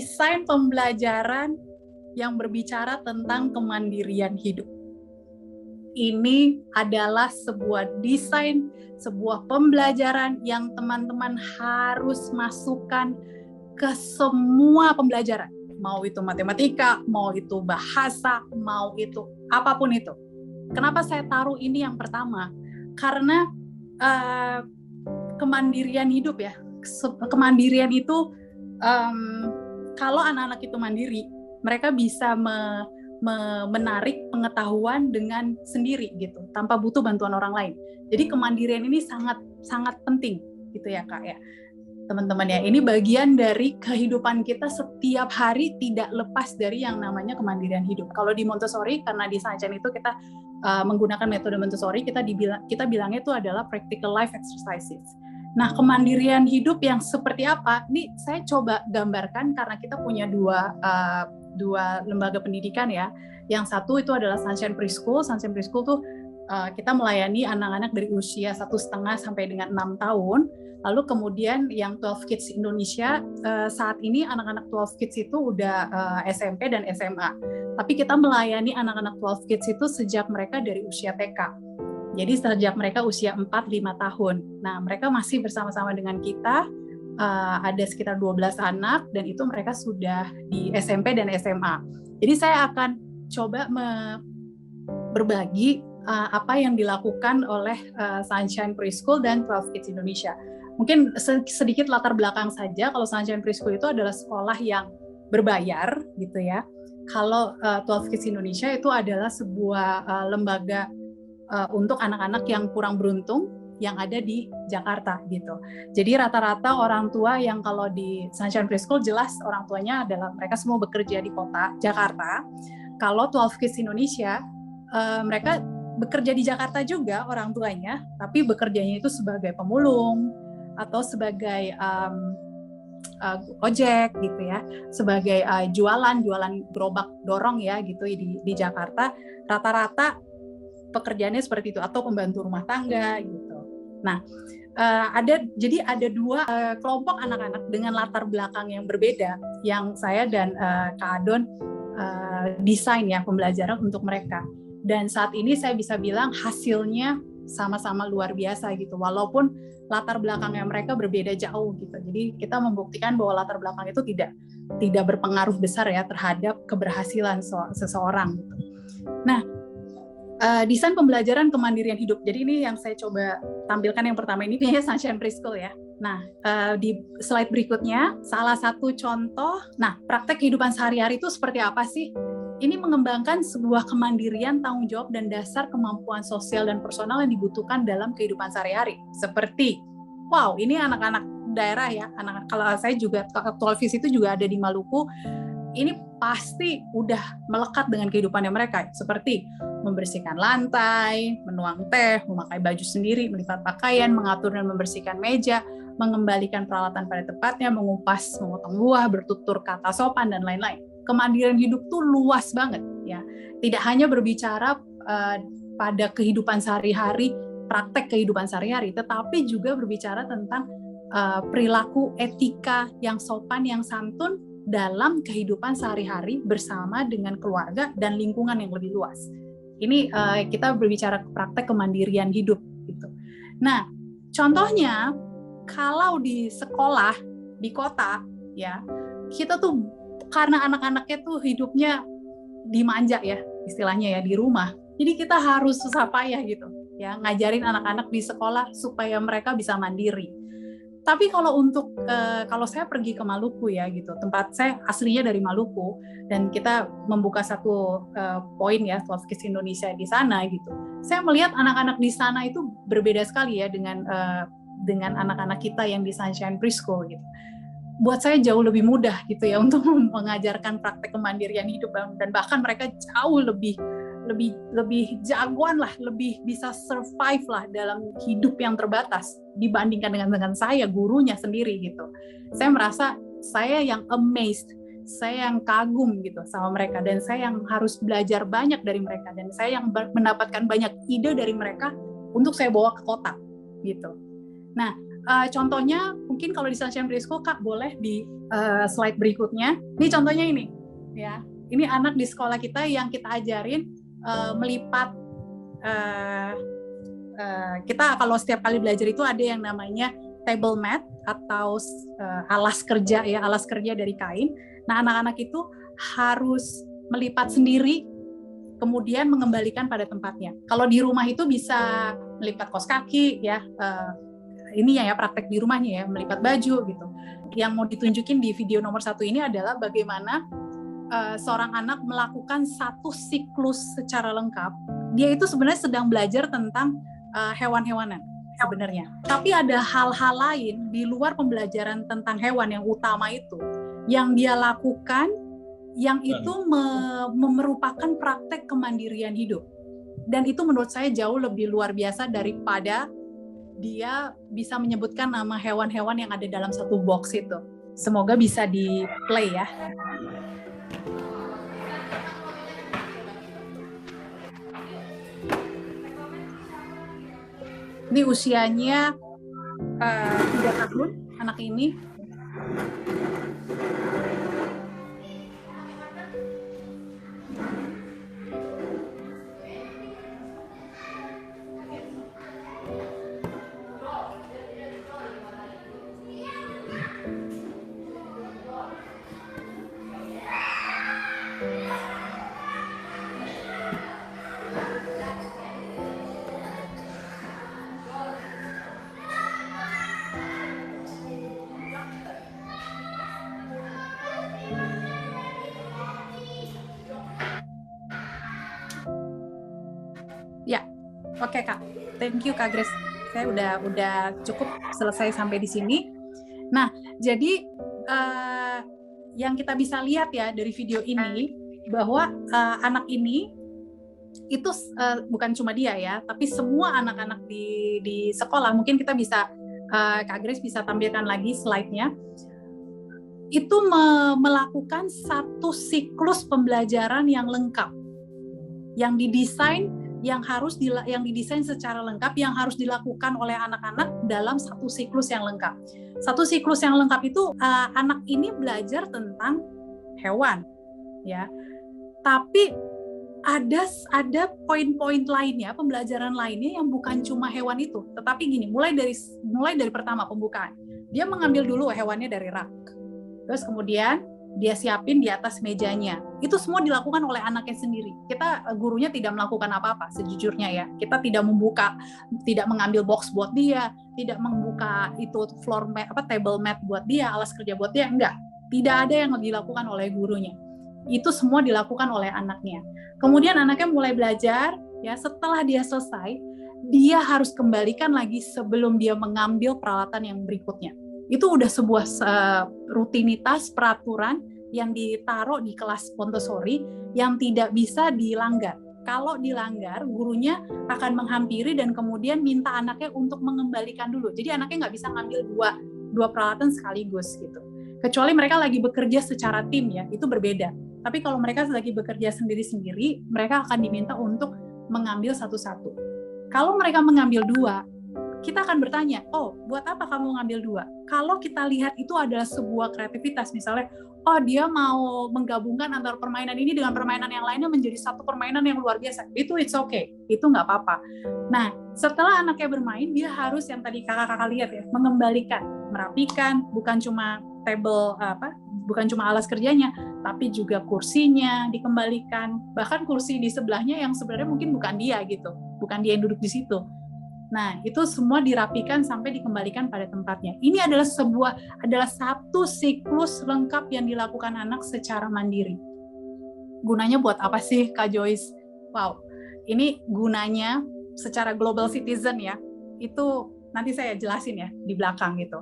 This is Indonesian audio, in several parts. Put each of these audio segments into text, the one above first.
desain pembelajaran yang berbicara tentang kemandirian hidup. Ini adalah sebuah desain, sebuah pembelajaran yang teman-teman harus masukkan ke semua pembelajaran. Mau itu matematika, mau itu bahasa, mau itu apapun itu. Kenapa saya taruh ini yang pertama? Karena kemandirian hidup ya. Kemandirian itu kalau anak-anak itu mandiri, mereka bisa menarik pengetahuan dengan sendiri gitu, tanpa butuh bantuan orang lain. Jadi kemandirian ini sangat sangat penting gitu ya Kak ya. Teman-teman ya, ini bagian dari kehidupan kita setiap hari, tidak lepas dari yang namanya kemandirian hidup. Kalau di Montessori, karena di Sanchen itu kita menggunakan metode Montessori, kita bilangnya itu adalah practical life exercises. Nah, kemandirian hidup yang seperti apa? Ini saya coba gambarkan karena kita punya dua lembaga pendidikan ya. Yang satu itu adalah Sunshine Preschool. Sunshine Preschool tuh kita melayani anak-anak dari usia 1,5 sampai dengan 6 tahun. Lalu kemudian yang 12 Kids Indonesia, saat ini anak-anak 12 Kids itu udah SMP dan SMA. Tapi kita melayani anak-anak 12 Kids itu sejak mereka dari usia TK. Jadi sejak mereka usia 4-5 tahun. Nah, mereka masih bersama-sama dengan kita, ada sekitar 12 anak, dan itu mereka sudah di SMP dan SMA. Jadi saya akan coba berbagi apa yang dilakukan oleh Sunshine Preschool dan 12 Kids Indonesia. Mungkin sedikit latar belakang saja, kalau Sunshine Preschool itu adalah sekolah yang berbayar gitu ya. Kalau 12 Kids Indonesia itu adalah sebuah lembaga untuk anak-anak yang kurang beruntung yang ada di Jakarta gitu. Jadi rata-rata orang tua yang kalau di Sunshine Preschool jelas orang tuanya adalah mereka semua bekerja di kota Jakarta. Kalau 12 Kids Indonesia mereka bekerja di Jakarta juga orang tuanya, tapi bekerjanya itu sebagai pemulung atau sebagai ojek gitu ya, sebagai jualan gerobak dorong ya gitu di Jakarta. Rata-rata pekerjaannya seperti itu, atau pembantu rumah tangga gitu. Nah, ada dua kelompok anak-anak dengan latar belakang yang berbeda yang saya dan Kak Adon desain ya pembelajaran untuk mereka. Dan saat ini saya bisa bilang hasilnya sama-sama luar biasa gitu, walaupun latar belakangnya mereka berbeda jauh gitu. Jadi kita membuktikan bahwa latar belakang itu tidak berpengaruh besar ya terhadap keberhasilan seseorang gitu. Nah, desain pembelajaran kemandirian hidup. Jadi ini yang saya coba tampilkan yang pertama ini kayaknya Sunshine Preschool ya. Nah, di slide berikutnya salah satu contoh. Nah, praktek kehidupan sehari-hari itu seperti apa sih? Ini mengembangkan sebuah kemandirian, tanggung jawab, dan dasar kemampuan sosial dan personal yang dibutuhkan dalam kehidupan sehari-hari. Seperti, wow, ini anak-anak daerah ya. Kalau saya juga, Aktualvis itu juga ada di Maluku. Ini pasti udah melekat dengan kehidupannya mereka. Seperti membersihkan lantai, menuang teh, memakai baju sendiri, melipat pakaian, mengatur dan membersihkan meja, mengembalikan peralatan pada tempatnya, mengupas, memotong buah, bertutur kata sopan, dan lain-lain. Kemandirian hidup tuh luas banget ya. Tidak hanya berbicara pada kehidupan sehari-hari, praktek kehidupan sehari-hari, tetapi juga berbicara tentang perilaku etika yang sopan, yang santun dalam kehidupan sehari-hari bersama dengan keluarga dan lingkungan yang lebih luas. Ini kita berbicara praktek kemandirian hidup gitu. Nah, contohnya kalau di sekolah di kota ya, kita tuh karena anak-anaknya tuh hidupnya dimanja ya, istilahnya ya, di rumah. Jadi kita harus susah payah gitu ya, ngajarin anak-anak di sekolah supaya mereka bisa mandiri. Tapi kalau saya pergi ke Maluku ya gitu, tempat saya aslinya dari Maluku, dan kita membuka satu poin ya 12 Kids Indonesia di sana gitu. Saya melihat anak-anak di sana itu berbeda sekali ya dengan anak-anak kita yang di Sunshine Preschool gitu. Buat saya jauh lebih mudah gitu ya untuk mengajarkan praktek kemandirian hidup, dan bahkan mereka jauh lebih jagoan lah, lebih bisa survive lah dalam hidup yang terbatas dibandingkan dengan saya, gurunya sendiri gitu. Saya merasa saya yang amazed, saya yang kagum gitu sama mereka, dan saya yang harus belajar banyak dari mereka, dan saya yang mendapatkan banyak ide dari mereka untuk saya bawa ke kota gitu. Nah, contohnya mungkin kalau di Sunshine Preschool, Kak, boleh di slide berikutnya. Ini contohnya ini, ya. Ini anak di sekolah kita yang kita ajarin melipat. Kita kalau setiap kali belajar itu ada yang namanya table mat atau alas kerja ya, alas kerja dari kain. Nah, anak-anak itu harus melipat sendiri, kemudian mengembalikan pada tempatnya. Kalau di rumah itu bisa melipat kaos kaki ya, ini ya praktek di rumahnya ya, melipat baju gitu. Yang mau ditunjukin di video nomor 1 ini adalah bagaimana seorang anak melakukan satu siklus secara lengkap. Dia itu sebenarnya sedang belajar tentang hewan-hewanan sebenarnya. Tapi ada hal-hal lain di luar pembelajaran tentang hewan yang utama itu, yang dia lakukan, yang itu merupakan praktek kemandirian hidup. Dan itu menurut saya jauh lebih luar biasa daripada dia bisa menyebutkan nama hewan-hewan yang ada dalam satu box itu. Semoga bisa di play ya. Ini usianya 3 tahun anak ini. Ya, oke Kak. Thank you Kak Grace. Saya udah cukup selesai sampai di sini. Nah, jadi yang kita bisa lihat ya dari video ini bahwa anak ini itu bukan cuma dia ya, tapi semua anak-anak di sekolah. Mungkin kita bisa Kak Grace bisa tampilkan lagi slide-nya. Itu melakukan satu siklus pembelajaran yang lengkap, yang didesain yang didesain secara lengkap, yang harus dilakukan oleh anak-anak dalam satu siklus yang lengkap. Satu siklus yang lengkap itu anak ini belajar tentang hewan, ya. Tapi ada poin-poin lainnya, pembelajaran lainnya yang bukan cuma hewan itu, tetapi gini, mulai dari pertama pembukaan, dia mengambil dulu hewannya dari rak, terus kemudian dia siapin di atas mejanya. Itu semua dilakukan oleh anaknya sendiri. Kita gurunya tidak melakukan apa-apa sejujurnya ya. Kita tidak mengambil box buat dia, tidak membuka itu floor mat, table mat buat dia, alas kerja buat dia, enggak. Tidak ada yang dilakukan oleh gurunya. Itu semua dilakukan oleh anaknya. Kemudian anaknya mulai belajar, ya setelah dia selesai, dia harus kembalikan lagi sebelum dia mengambil peralatan yang berikutnya. Itu udah sebuah rutinitas peraturan yang ditaruh di kelas Montessori yang tidak bisa dilanggar. Kalau dilanggar, gurunya akan menghampiri dan kemudian minta anaknya untuk mengembalikan dulu. Jadi anaknya nggak bisa ngambil dua peralatan sekaligus gitu. Kecuali mereka lagi bekerja secara tim ya, itu berbeda. Tapi kalau mereka lagi bekerja sendiri-sendiri, mereka akan diminta untuk mengambil satu-satu. Kalau mereka mengambil 2, kita akan bertanya, oh buat apa kamu ngambil 2? Kalau kita lihat itu adalah sebuah kreativitas, misalnya, oh dia mau menggabungkan antara permainan ini dengan permainan yang lainnya menjadi satu permainan yang luar biasa, itu it's okay, itu nggak apa-apa. Nah, setelah anaknya bermain, dia harus yang tadi kakak-kakak lihat ya, mengembalikan, merapikan, bukan cuma bukan cuma alas kerjanya, tapi juga kursinya dikembalikan, bahkan kursi di sebelahnya yang sebenarnya mungkin bukan dia gitu, bukan dia yang duduk di situ. Nah, itu semua dirapikan sampai dikembalikan pada tempatnya. Ini adalah satu siklus lengkap yang dilakukan anak secara mandiri. Gunanya buat apa sih, Kak Joyce? Wow, ini gunanya secara global citizen ya. Itu nanti saya jelasin ya di belakang gitu.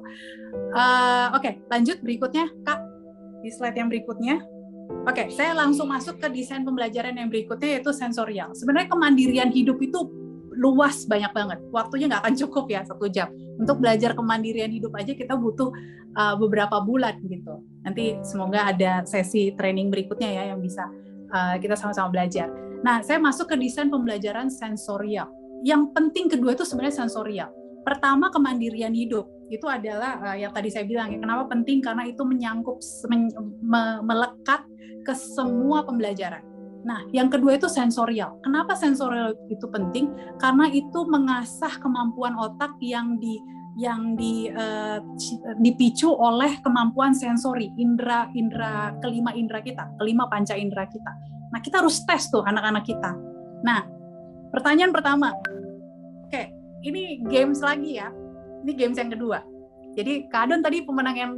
Oke, lanjut berikutnya, Kak. Di slide yang berikutnya. Oke, saya langsung masuk ke desain pembelajaran yang berikutnya, yaitu sensorial. Sebenarnya kemandirian hidup itu luas banyak banget, waktunya nggak akan cukup ya 1 jam. Untuk belajar kemandirian hidup aja kita butuh beberapa bulan gitu. Nanti semoga ada sesi training berikutnya ya yang bisa kita sama-sama belajar. Nah, saya masuk ke desain pembelajaran sensorial. Yang penting kedua itu sebenarnya sensorial. Pertama, kemandirian hidup. Itu adalah yang tadi saya bilang ya, kenapa penting, karena itu menyangkut melekat ke semua pembelajaran. Nah, yang kedua itu sensorial. Kenapa sensorial itu penting? Karena itu mengasah kemampuan otak yang dipicu oleh kemampuan sensori, kelima panca indera kita. Nah, kita harus tes tuh anak-anak kita. Nah, pertanyaan pertama. Oke, ini games lagi ya. Ini games yang kedua. Jadi Kak Adon tadi pemenang yang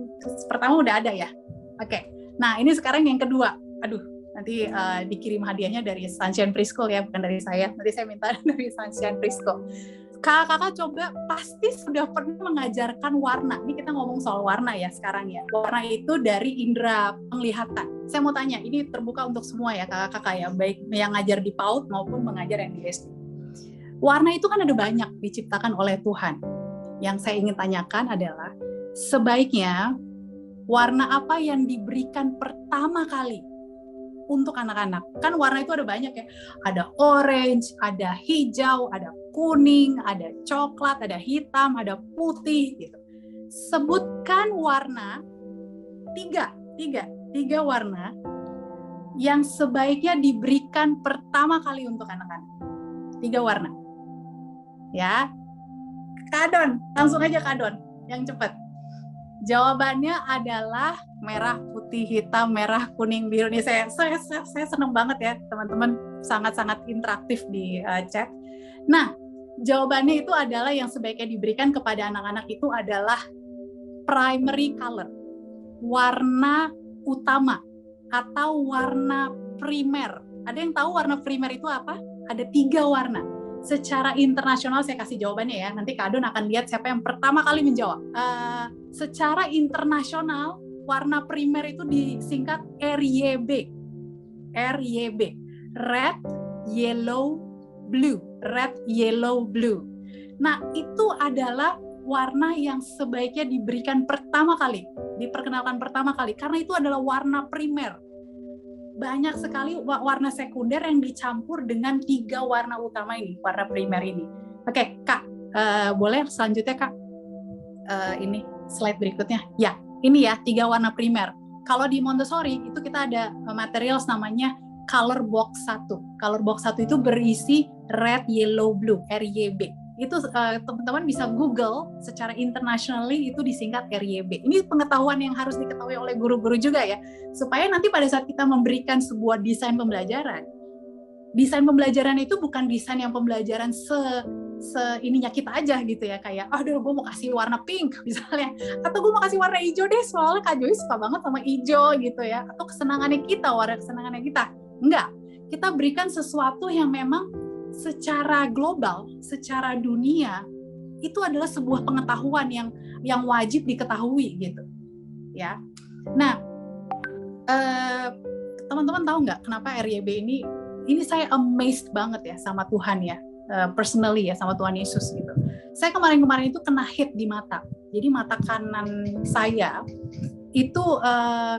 pertama udah ada ya. Oke. Nah, ini sekarang yang kedua. Aduh, nanti dikirim hadiahnya dari Sunshine Preschool ya, bukan dari saya. Nanti saya minta dari Sunshine Preschool. Kakak coba pasti sudah pernah mengajarkan warna. Ini kita ngomong soal warna ya sekarang ya. Warna itu dari indera penglihatan. Saya mau tanya, ini terbuka untuk semua ya kakak-kakak ya, baik yang ngajar di PAUD maupun mengajar yang di SD. Warna itu kan ada banyak diciptakan oleh Tuhan. Yang saya ingin tanyakan adalah, sebaiknya warna apa yang diberikan pertama kali untuk anak-anak? Kan warna itu ada banyak ya. Ada orange, ada hijau, ada kuning, ada coklat, ada hitam, ada putih gitu. Sebutkan warna tiga warna yang sebaiknya diberikan pertama kali untuk anak-anak. 3 warna. Ya. Kak Adon, langsung aja Kak Adon, yang cepat. Jawabannya adalah merah, putih, hitam, merah, kuning, biru. Nih saya seneng banget ya teman-teman, sangat-sangat interaktif di chat. Nah, jawabannya itu adalah yang sebaiknya diberikan kepada anak-anak itu adalah primary color, warna utama atau warna primer. Ada yang tahu warna primer itu apa? Ada 3 warna. Secara internasional saya kasih jawabannya ya. Nanti Kak Adon akan lihat siapa yang pertama kali menjawab. Secara internasional, warna primer itu disingkat RYB. RYB. Red, Yellow, Blue. Red, Yellow, Blue. Nah, itu adalah warna yang sebaiknya diberikan pertama kali, diperkenalkan pertama kali, karena itu adalah warna primer. Banyak sekali warna sekunder yang dicampur dengan 3 warna utama ini, warna primer ini. Oke, Kak, boleh selanjutnya Kak, ini slide berikutnya. Ya, ini ya 3 warna primer. Kalau di Montessori itu kita ada material namanya color box 1. Color box 1 itu berisi red, yellow, blue, RYB. Itu teman-teman bisa Google secara internationally, itu disingkat RYB. Ini pengetahuan yang harus diketahui oleh guru-guru juga ya, supaya nanti pada saat kita memberikan sebuah desain pembelajaran itu bukan desain yang pembelajaran ininya kita aja gitu ya, kayak aduh gue mau kasih warna pink misalnya, atau gue mau kasih warna hijau deh soalnya Kak Joy suka banget sama hijau gitu ya, atau warna kesenangannya kita. Enggak, kita berikan sesuatu yang memang secara global, secara dunia itu adalah sebuah pengetahuan yang wajib diketahui gitu ya. Nah, teman-teman tahu nggak kenapa RYB ini saya amazed banget ya sama Tuhan ya, personally ya, sama Tuhan Yesus gitu. Saya kemarin itu kena hit di mata. Jadi mata kanan saya itu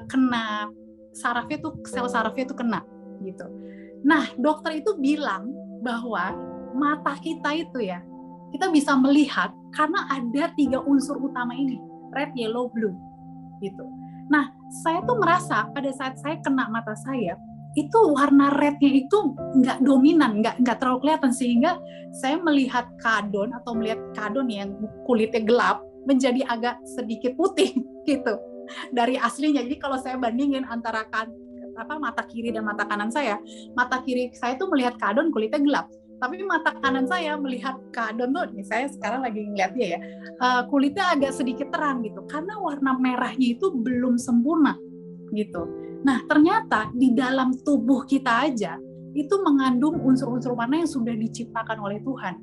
kena sarafnya tuh, sel sarafnya tuh kena gitu. Nah, dokter itu bilang bahwa mata kita itu ya, kita bisa melihat karena ada 3 unsur utama ini, red, yellow, blue gitu. Nah, saya tuh merasa pada saat saya kena mata saya, itu warna rednya itu nggak dominan, nggak terlalu kelihatan, sehingga saya melihat Kak Adon yang kulitnya gelap menjadi agak sedikit putih gitu dari aslinya. Jadi kalau saya bandingin antara mata kiri dan mata kanan saya, mata kiri saya tuh melihat Kak Adon kulitnya gelap, tapi mata kanan saya melihat Kak Adon tuh, saya sekarang lagi ngeliat dia ya, kulitnya agak sedikit terang gitu, karena warna merahnya itu belum sempurna gitu. Nah, ternyata di dalam tubuh kita aja itu mengandung unsur-unsur warna yang sudah diciptakan oleh Tuhan.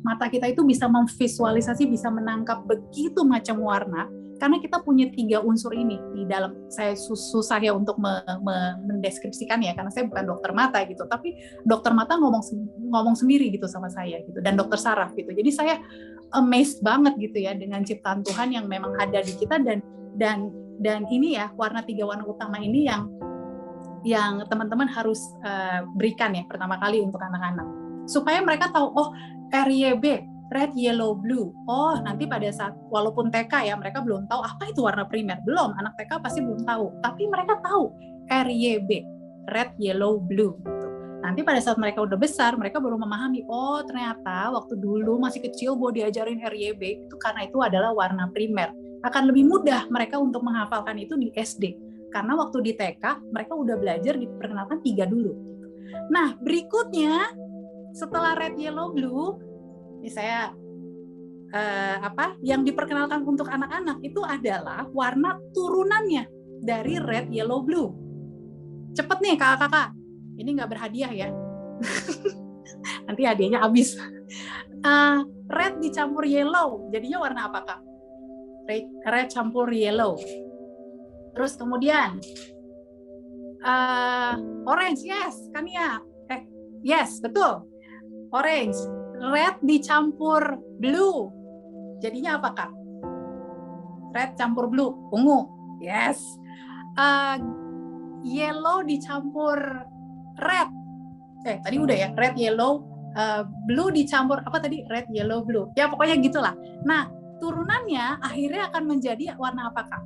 Mata kita itu bisa memvisualisasi, bisa menangkap begitu macam warna, karena kita punya 3 unsur ini di dalam. Saya susah ya untuk mendeskripsikan ya, karena saya bukan dokter mata gitu, tapi dokter mata ngomong sendiri gitu sama saya gitu, dan dokter saraf gitu. Jadi saya amazed banget gitu ya dengan ciptaan Tuhan yang memang ada di kita, dan ini ya warna 3 warna utama ini yang teman-teman harus berikan ya pertama kali untuk anak-anak, supaya mereka tahu, oh RYB, red, yellow, blue. Oh, nanti pada saat, walaupun TK ya, mereka belum tahu apa itu warna primer. Belum, anak TK pasti belum tahu. Tapi mereka tahu RYB, red, yellow, blue. Nanti pada saat mereka udah besar, mereka baru memahami, oh ternyata waktu dulu masih kecil gue diajarin RYB, itu karena itu adalah warna primer. Akan lebih mudah mereka untuk menghafalkan itu di SD. Karena waktu di TK, mereka udah belajar diperkenalkan 3 dulu. Nah, berikutnya, setelah red, yellow, blue, ini saya yang diperkenalkan untuk anak-anak itu adalah warna turunannya dari red, yellow, blue. Cepet nih kakak-kakak. Ini nggak berhadiah ya. Nanti hadiahnya habis. Red dicampur yellow, jadinya warna apa kak? Red campur yellow. Terus kemudian orange, yes kan ya? Yes betul. Orange. Red dicampur blue, jadinya apa kak? Red campur blue, ungu. Yes. Yellow dicampur red. Tadi udah ya, red, yellow, blue dicampur apa tadi? Red, yellow, blue. Ya pokoknya gitulah. Nah, turunannya akhirnya akan menjadi warna apa kak?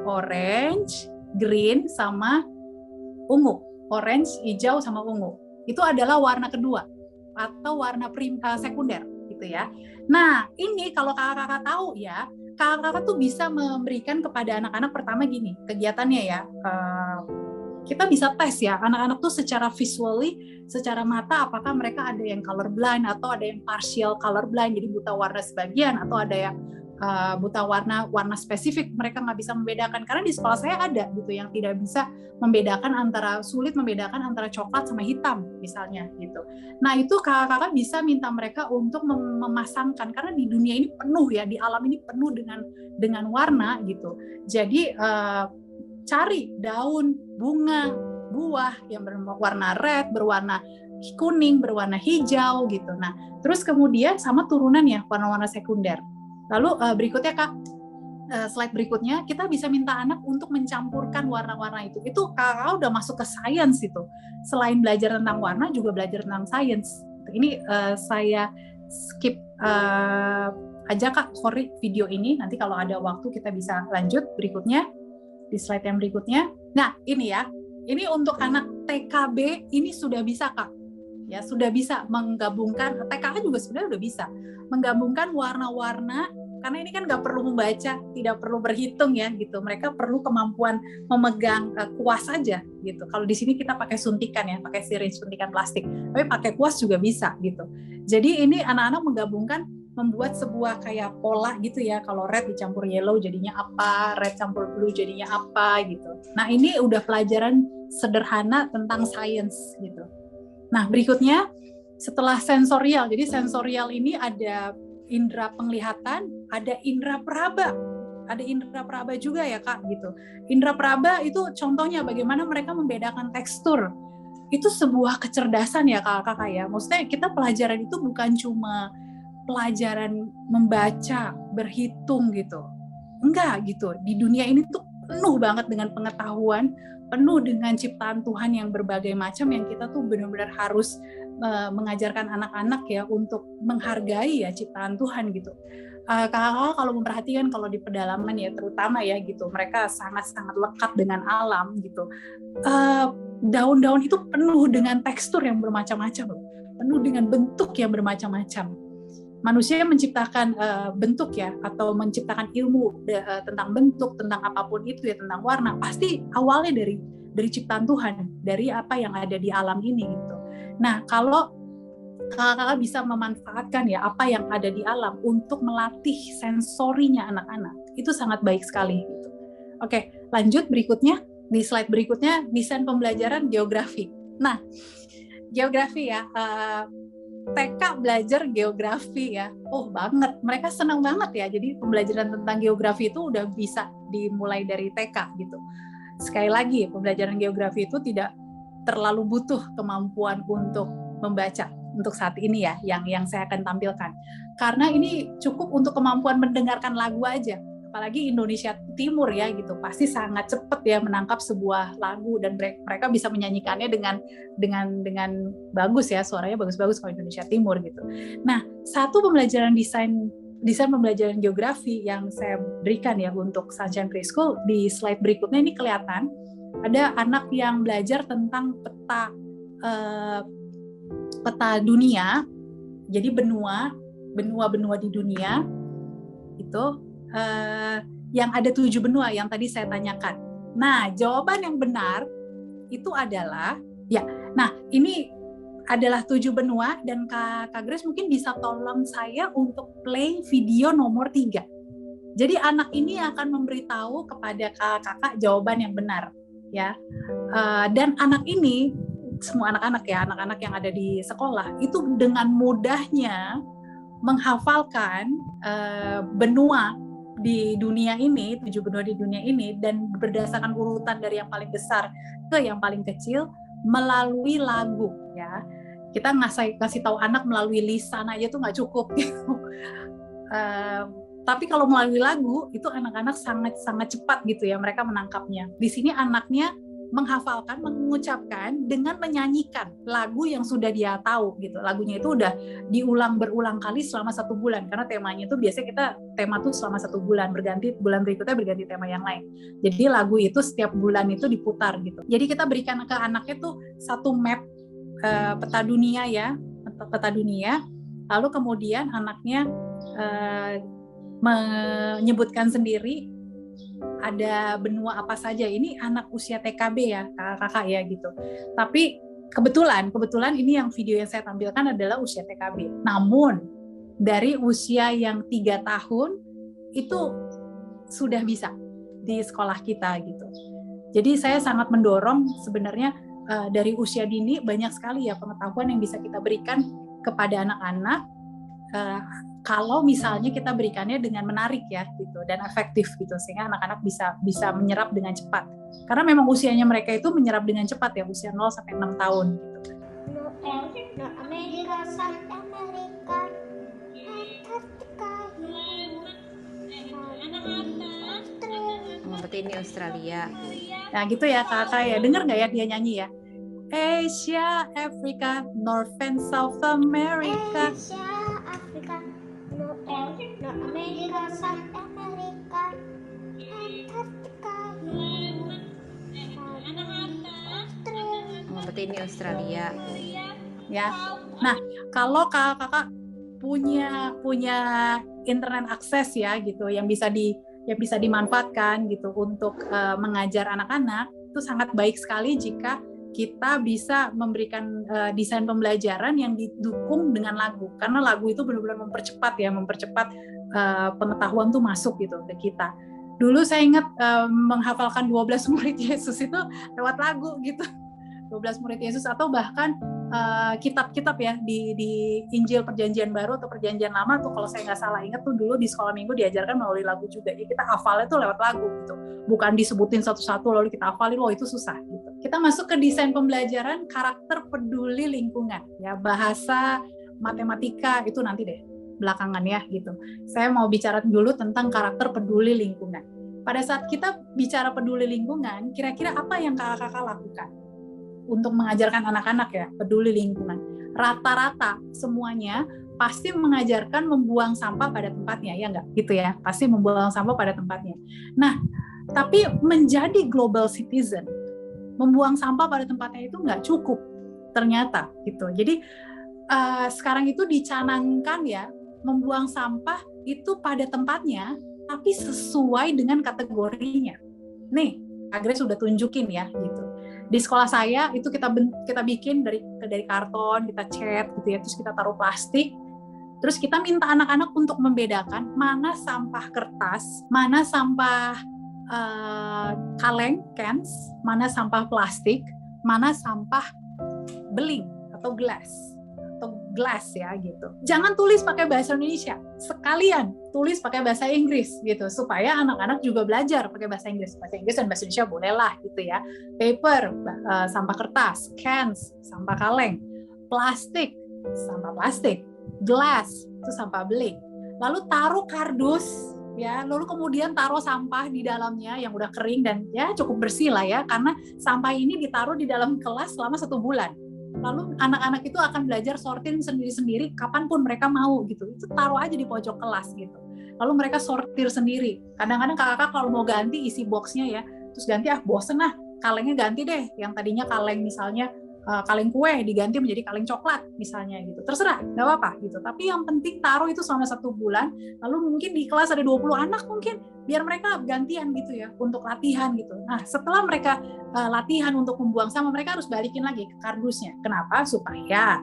Orange, green, sama ungu. Orange, hijau, sama ungu. Itu adalah warna kedua atau warna sekunder gitu ya. Nah, ini kalau kakak-kakak tahu ya, kakak-kakak tuh bisa memberikan kepada anak-anak pertama gini, kegiatannya ya. Kita bisa tes ya, anak-anak tuh secara visually, secara mata apakah mereka ada yang colorblind atau ada yang partial colorblind, jadi buta warna sebagian, atau ada yang buta warna spesifik, mereka nggak bisa membedakan. Karena di sekolah saya ada gitu yang tidak bisa membedakan sulit membedakan antara coklat sama hitam misalnya gitu. Nah itu kakak-kakak bisa minta mereka untuk memasangkan, karena di dunia ini penuh ya, di alam ini penuh dengan warna gitu. Jadi cari daun, bunga, buah yang berwarna red, berwarna kuning, berwarna hijau gitu. Nah, terus kemudian sama turunannya warna-warna sekunder. Lalu berikutnya kak, slide berikutnya kita bisa minta anak untuk mencampurkan warna-warna itu. Itu kakak udah masuk ke sains itu. Selain belajar tentang warna, juga belajar tentang sains. Ini saya skip aja kak, sorry video ini. Nanti kalau ada waktu kita bisa lanjut berikutnya. Di slide yang berikutnya. Nah, ini ya. Ini untuk anak TKB ini sudah bisa, Kak. Ya, sudah bisa menggabungkan, TKA juga sebenarnya udah bisa menggabungkan warna-warna, karena ini kan nggak perlu membaca, tidak perlu berhitung ya gitu. Mereka perlu kemampuan memegang kuas saja gitu. Kalau di sini kita pakai suntikan ya, pakai syringe suntikan plastik. Tapi pakai kuas juga bisa gitu. Jadi ini anak-anak menggabungkan, membuat sebuah kayak pola gitu ya, kalau red dicampur yellow jadinya apa, red campur blue jadinya apa gitu. Nah ini udah pelajaran sederhana tentang sains gitu. Nah berikutnya setelah sensorial, jadi sensorial ini ada indera penglihatan, ada indera peraba juga ya kak gitu. Indera peraba itu contohnya bagaimana mereka membedakan tekstur. Itu sebuah kecerdasan ya kakak ya. Maksudnya kita pelajaran itu bukan cuma pelajaran membaca, berhitung gitu. Enggak gitu. Di dunia ini tuh penuh banget dengan pengetahuan, penuh dengan ciptaan Tuhan yang berbagai macam, yang kita tuh benar-benar harus mengajarkan anak-anak ya untuk menghargai ya ciptaan Tuhan gitu. Kakak-kakak kalau memperhatikan, kalau di pedalaman ya terutama ya gitu, mereka sangat-sangat lekat dengan alam gitu. Daun-daun itu penuh dengan tekstur yang bermacam-macam, penuh dengan bentuk yang bermacam-macam. Manusia yang menciptakan bentuk ya, atau menciptakan ilmu tentang bentuk, tentang apapun itu ya, tentang warna, pasti awalnya dari ciptaan Tuhan, dari apa yang ada di alam ini gitu. Nah, kalau kakak bisa memanfaatkan ya apa yang ada di alam untuk melatih sensorinya anak-anak, itu sangat baik sekali gitu. Oke, lanjut berikutnya, di slide berikutnya, desain pembelajaran geografi. Nah, geografi ya, TK belajar geografi ya, banget, mereka senang banget ya. Jadi pembelajaran tentang geografi itu udah bisa dimulai dari TK gitu. Sekali lagi, pembelajaran geografi itu tidak terlalu butuh kemampuan untuk membaca untuk saat ini ya, yang saya akan tampilkan. Karena ini cukup untuk kemampuan mendengarkan lagu aja. apalagi Indonesia Timur ya gitu, pasti sangat cepat ya menangkap sebuah lagu dan mereka bisa menyanyikannya dengan bagus ya, suaranya bagus-bagus kalau Indonesia Timur gitu. Nah, satu pembelajaran desain pembelajaran geografi yang saya berikan ya untuk Sunshine Preschool, di slide berikutnya ini kelihatan ada anak yang belajar tentang peta dunia, jadi benua di dunia itu yang ada 7 benua yang tadi saya tanyakan. Nah, jawaban yang benar itu adalah ya. Nah, ini adalah 7 benua dan Kak Grace mungkin bisa tolong saya untuk play video nomor 3. Jadi anak ini akan memberitahu kepada kakak jawaban yang benar ya. Dan anak ini, semua anak-anak ya, anak-anak yang ada di sekolah itu dengan mudahnya menghafalkan benua di dunia ini, 7 benua di dunia ini, dan berdasarkan urutan dari yang paling besar ke yang paling kecil melalui lagu ya. Kita ngasih tahu anak melalui lisan aja tuh nggak cukup gitu. Tapi kalau melalui lagu itu anak-anak sangat cepat gitu ya mereka menangkapnya. Di sini anaknya menghafalkan, mengucapkan dengan menyanyikan lagu yang sudah dia tahu gitu. Lagunya itu udah diulang berulang kali selama 1 bulan karena temanya itu biasanya tema tuh selama 1 bulan, berganti bulan berikutnya berganti tema yang lain. Jadi lagu itu setiap bulan itu diputar gitu. Jadi kita berikan ke anaknya tuh satu map peta dunia ya, peta dunia. Lalu kemudian anaknya menyebutkan sendiri ada benua apa saja. Ini anak usia TKB ya, kakak ya gitu. Tapi kebetulan ini yang video yang saya tampilkan adalah usia TKB. Namun dari usia yang 3 tahun itu sudah bisa di sekolah kita gitu. Jadi saya sangat mendorong sebenarnya dari usia dini banyak sekali ya pengetahuan yang bisa kita berikan kepada anak-anak. Kalau misalnya kita berikannya dengan menarik ya gitu dan efektif gitu sehingga anak-anak bisa menyerap dengan cepat. Karena memang usianya mereka itu menyerap dengan cepat ya, usia 0 sampai 6 tahun gitu. Berarti ini Australia. Nah gitu ya kakak ya, dengar nggak ya dia nyanyi ya? Asia, Africa, North and South America. Asia, Afrika, North America, South America, Antartika, Berarti ini Australia. Ya. Nah, kalau kakak punya internet akses ya gitu yang bisa dimanfaatkan gitu untuk mengajar anak-anak, itu sangat baik sekali jika kita bisa memberikan desain pembelajaran yang didukung dengan lagu, karena lagu itu benar-benar mempercepat pengetahuan tuh masuk gitu ke kita. Dulu saya ingat menghafalkan 12 murid Yesus itu lewat lagu gitu, 12 murid Yesus, atau bahkan kitab-kitab ya di Injil Perjanjian Baru atau Perjanjian Lama tuh kalau saya nggak salah ingat tuh dulu di sekolah minggu diajarkan melalui lagu juga. Jadi kita hafalnya tuh lewat lagu gitu, bukan disebutin satu-satu lalu kita hafalin, loh itu susah gitu. Kita masuk ke desain pembelajaran karakter peduli lingkungan ya, bahasa matematika itu nanti deh belakangan ya gitu. Saya mau bicara dulu tentang karakter peduli lingkungan. Pada saat kita bicara peduli lingkungan, kira-kira apa yang kakak lakukan untuk mengajarkan anak-anak ya peduli lingkungan? Rata-rata semuanya pasti mengajarkan membuang sampah pada tempatnya, ya nggak gitu ya, pasti membuang sampah pada tempatnya. Nah, tapi menjadi global citizen, membuang sampah pada tempatnya itu nggak cukup ternyata gitu. Jadi sekarang itu dicanangkan ya membuang sampah itu pada tempatnya, tapi sesuai dengan kategorinya. Nih, Kak Grace sudah tunjukin ya gitu. Di sekolah saya itu kita bikin dari karton, kita cat gitu ya, terus kita taruh plastik, terus kita minta anak-anak untuk membedakan mana sampah kertas, mana sampah kaleng, cans, mana sampah plastik, mana sampah beling atau glass ya gitu. Jangan tulis pakai bahasa Indonesia, sekalian tulis pakai bahasa Inggris gitu supaya anak-anak juga belajar pakai bahasa Inggris. Bahasa Inggris dan bahasa Indonesia bolehlah gitu ya. Paper, sampah kertas, cans, sampah kaleng, plastik, sampah plastik, glass itu sampah beling. Lalu taruh kardus ya, lalu kemudian taruh sampah di dalamnya yang udah kering dan ya cukup bersih lah ya, karena sampah ini ditaruh di dalam kelas selama 1 bulan. Lalu anak-anak itu akan belajar sortir sendiri-sendiri kapanpun mereka mau gitu. Itu taruh aja di pojok kelas gitu. Lalu mereka sortir sendiri. Kadang-kadang kakak-kakak kalau mau ganti isi boxnya ya, terus ganti bosen kalengnya ganti deh. Yang tadinya kaleng misalnya kaleng kue diganti menjadi kaleng coklat misalnya gitu. Terserah, nggak apa-apa gitu. Tapi yang penting taruh itu selama 1 bulan. Lalu mungkin di kelas ada 20 anak mungkin, biar mereka gantian gitu ya untuk latihan gitu. Nah setelah mereka latihan untuk membuang sampah, mereka harus balikin lagi ke kardusnya. Kenapa? Supaya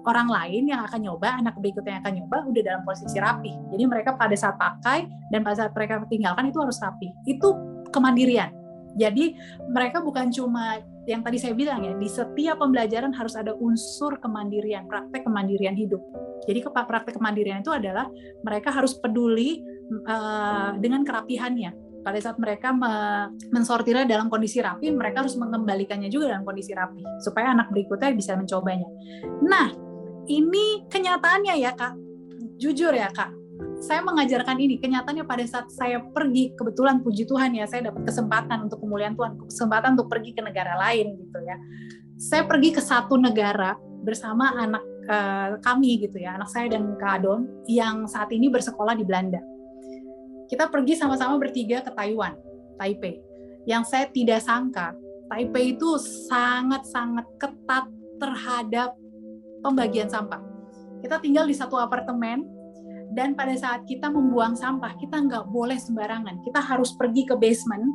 orang lain yang akan nyoba, anak berikutnya yang akan nyoba udah dalam posisi rapi. Jadi mereka pada saat pakai dan pada saat mereka tinggalkan itu harus rapi. Itu kemandirian. Jadi mereka bukan cuma yang tadi saya bilang ya, di setiap pembelajaran harus ada unsur kemandirian, praktek kemandirian hidup. Jadi praktek kemandirian itu adalah mereka harus peduli dengan kerapihannya. Pada saat mereka mensortirnya dalam kondisi rapi, mereka harus mengembalikannya juga dalam kondisi rapi, supaya anak berikutnya bisa mencobanya. Nah, ini kenyataannya ya Kak, jujur ya Kak, saya mengajarkan ini, kenyataannya pada saat saya pergi, kebetulan puji Tuhan ya, saya dapat kesempatan untuk kemuliaan Tuhan, kesempatan untuk pergi ke negara lain gitu ya. Saya pergi ke satu negara bersama anak kami gitu ya, anak saya dan Kak Adon yang saat ini bersekolah di Belanda. Kita pergi sama-sama bertiga ke Taiwan, Taipei. Yang saya tidak sangka, Taipei itu sangat-sangat ketat terhadap pembagian sampah. Kita tinggal di satu apartemen, dan pada saat kita membuang sampah, kita nggak boleh sembarangan. Kita harus pergi ke basement,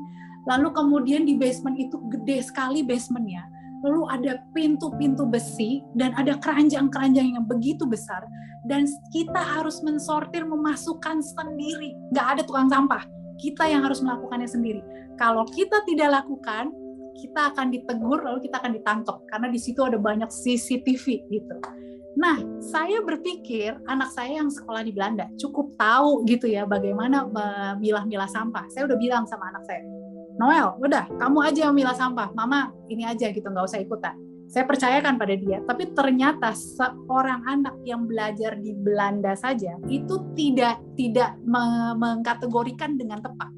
lalu kemudian di basement itu gede sekali basementnya. Lalu ada pintu-pintu besi, dan ada keranjang-keranjang yang begitu besar, dan kita harus mensortir, memasukkan sendiri. Nggak ada tukang sampah. Kita yang harus melakukannya sendiri. Kalau kita tidak lakukan, kita akan ditegur, lalu kita akan ditangkap. Karena di situ ada banyak CCTV gitu. Nah, saya berpikir anak saya yang sekolah di Belanda cukup tahu gitu ya bagaimana memilah-milah sampah. Saya udah bilang sama anak saya, Noel, udah kamu aja yang milah sampah, mama ini aja gitu, nggak usah ikutan. Saya percayakan pada dia, tapi ternyata seorang anak yang belajar di Belanda saja itu tidak mengkategorikan dengan tepat.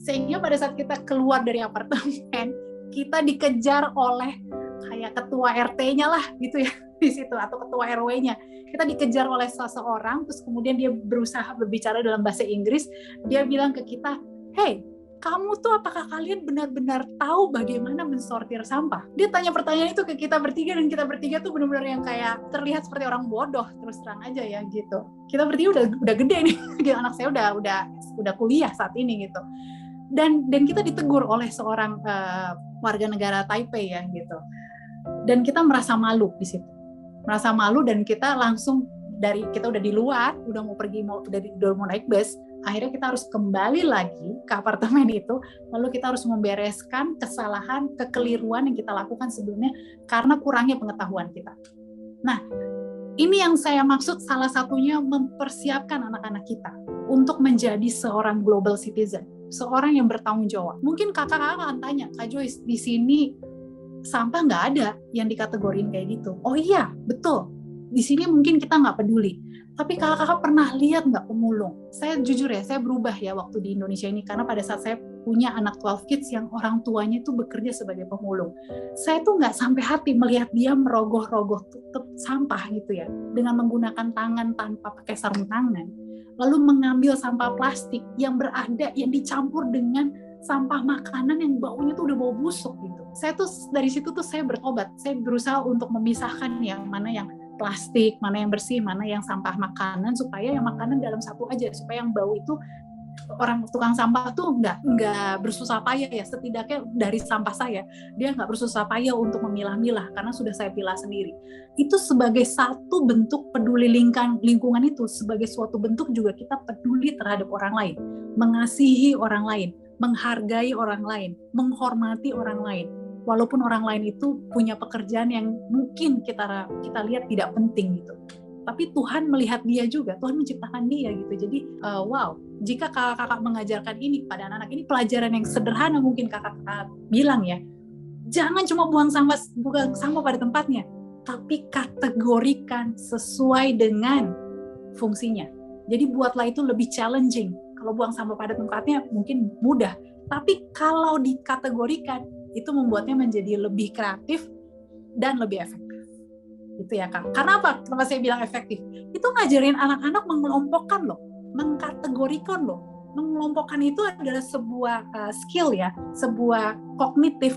Sehingga pada saat kita keluar dari apartemen, kita dikejar oleh kayak ketua RT-nya lah gitu ya di situ, atau ketua RW-nya. Kita dikejar oleh seseorang, terus kemudian dia berusaha berbicara dalam bahasa Inggris. Dia bilang ke kita, hey, kamu tuh apakah kalian benar-benar tahu bagaimana mensortir sampah? Dia tanya pertanyaan itu ke kita bertiga, dan kita bertiga tuh benar-benar yang kayak terlihat seperti orang bodoh, terus terang aja ya gitu. Kita bertiga udah gede nih, anak saya udah kuliah saat ini gitu. Dan kita ditegur oleh seorang warga negara Taipei ya gitu. Dan kita merasa malu di situ. Merasa malu, dan kita langsung kita udah di luar, udah mau pergi, udah mau naik bus, akhirnya kita harus kembali lagi ke apartemen itu, lalu kita harus membereskan kesalahan, kekeliruan yang kita lakukan sebelumnya karena kurangnya pengetahuan kita. Nah, ini yang saya maksud, salah satunya mempersiapkan anak-anak kita untuk menjadi seorang global citizen, seorang yang bertanggung jawab. Mungkin kakak-kakak akan tanya, Kak Joyce, di sini sampah nggak ada yang dikategorin kayak gitu. Oh iya, betul. Di sini mungkin kita nggak peduli. Tapi kakak-kakak pernah lihat nggak pemulung? Saya jujur ya, saya berubah ya waktu di Indonesia ini, karena pada saat saya punya anak 12 kids yang orang tuanya itu bekerja sebagai pemulung. Saya tuh nggak sampai hati melihat dia merogoh-rogoh tutup sampah gitu ya, dengan menggunakan tangan tanpa pakai sarung tangan. Lalu mengambil sampah plastik yang berada, yang dicampur dengan sampah makanan yang baunya tuh udah bau busuk gitu. Saya tuh dari situ tuh saya bertobat. Saya berusaha untuk memisahkan yang mana yang plastik, mana yang bersih, mana yang sampah makanan, supaya yang makanan dalam satu aja, supaya yang bau itu orang tukang sampah tuh nggak bersusah payah ya, setidaknya dari sampah saya dia nggak bersusah payah untuk memilah-milah karena sudah saya pilah sendiri. Itu sebagai satu bentuk peduli lingkungan, itu sebagai suatu bentuk juga kita peduli terhadap orang lain, mengasihi orang lain, menghargai orang lain, menghormati orang lain, walaupun orang lain itu punya pekerjaan yang mungkin kita lihat tidak penting gitu. Tapi Tuhan melihat dia juga, Tuhan menciptakan dia gitu. Jadi wow, jika kakak-kakak mengajarkan ini pada anak-anak, ini pelajaran yang sederhana mungkin kakak-kakak bilang ya, jangan cuma buang sampah pada tempatnya, tapi kategorikan sesuai dengan fungsinya. Jadi buatlah itu lebih challenging Kalau buang sampah pada tempatnya mungkin mudah, tapi kalau dikategorikan itu membuatnya menjadi lebih kreatif dan lebih efektif. Itu ya Kak. Karena apa? Kenapa saya bilang efektif? Itu ngajarin anak-anak mengelompokkan loh, mengkategorikan loh. Mengelompokkan itu adalah sebuah skill ya, sebuah